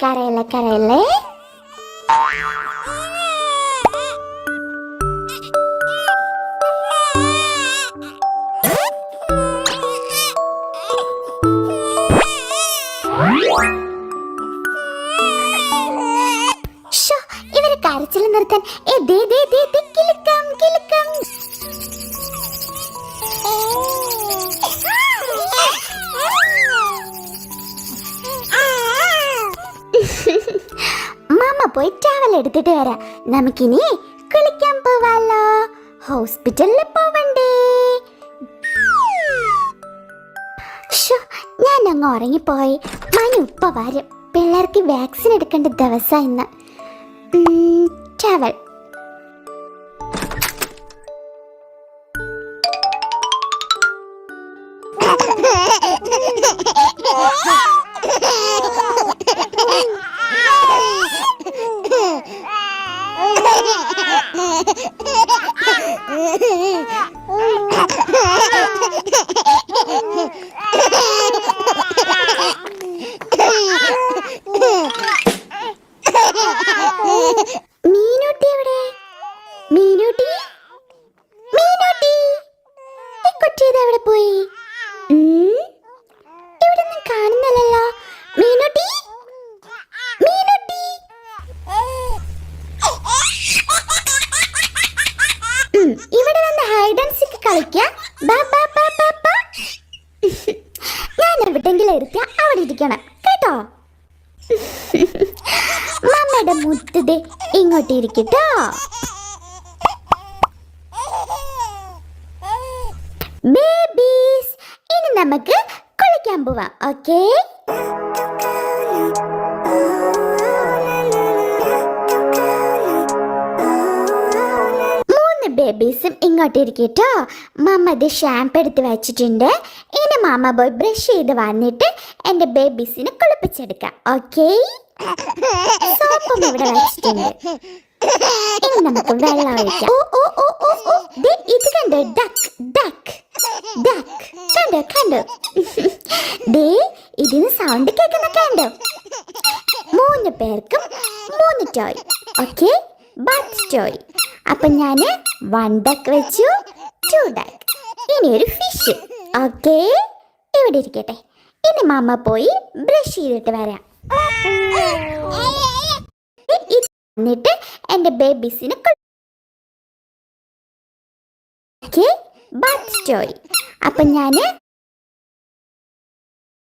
കരയല്ലേ. ഇവരെ കരച്ചിൽ നിർത്താൻ കിലുക്കം കിലുക്കം. മാമ പോയി ടവൽ എടുത്തിട്ട് വരാം. നമുക്കിനി കുളിക്കാൻ പോവാലോ. ഹോസ്പിറ്റലിൽ പോവണ്ടേ? ഞാൻ അങ്ങ് ഉറങ്ങിപ്പോയി. മണി ഉപ്പ വരും. പിള്ളേർക്ക് വാക്സിൻ എടുക്കേണ്ട ദിവസം ഇന്ന്. ടവൽ മീനൂട്ടി എവിടെ? മീനൂട്ടി ഈ കുട്ടി എവിടെ പോയി? ഇവിടെ ഒന്നും കാണുന്നില്ലല്ലോ. മീനൂട്ടി ഇവിടെ വന്ന് ഹൈഡ് ആൻഡ് സീക്ക് കളിക്കാം. ഞാൻ എവിടെങ്കിലും ഇരുത്തിയ അവിടെ ഇരിക്കണം കേട്ടോ. മമ്മയുടെ മുത്തത് ഇങ്ങോട്ട് ഇരിക്കട്ടോ. ബേബീസ്, ഇനി നമുക്ക് കുളിക്കാൻ പോവാം. ഓക്കേ? ബേബീസും ഇങ്ങോട്ട് ഇരിക്കട്ടോ. മമ്മ ഇത് ഷാമ്പു എടുത്ത് വെച്ചിട്ടുണ്ട്. ഇനി മമ്മ പോയി ബ്രഷ് ചെയ്ത് വന്നിട്ട് എൻ്റെ ബേബീസിനെ കുളിപ്പിച്ചെടുക്കാം. ഓക്കേ? സോപ്പും ഇവിടെ വെച്ചിട്ടുണ്ട്. ഇനി നമുക്ക് വെള്ളം ഒഴിക്കാം. ഇത് കണ്ടോ? ഡക്ക് കണ്ടോ? ഇതിന് സൗണ്ട് കേൾക്കുന്ന കണ്ടോ? 3 പേർക്കും 3 ടോയ്. ഓക്കെ? ബാത്ത് ടോയ്. അപ്പൊ ഞാന് 1 ഡക്ക് വെച്ചു, 2 ഡക്ക്. ഇനി ഒരു ഫിഷ്. ഓക്കെ? ഇവിടെ ഇരിക്കട്ടെ. ഇനി മാമ പോയി ബ്രഷ് ചെയ്തിട്ട് വരാം. എന്നിട്ട് എൻ്റെ ബേബീസിനെ ബാത്ത് ടോയ്. അപ്പൊ ഞാന്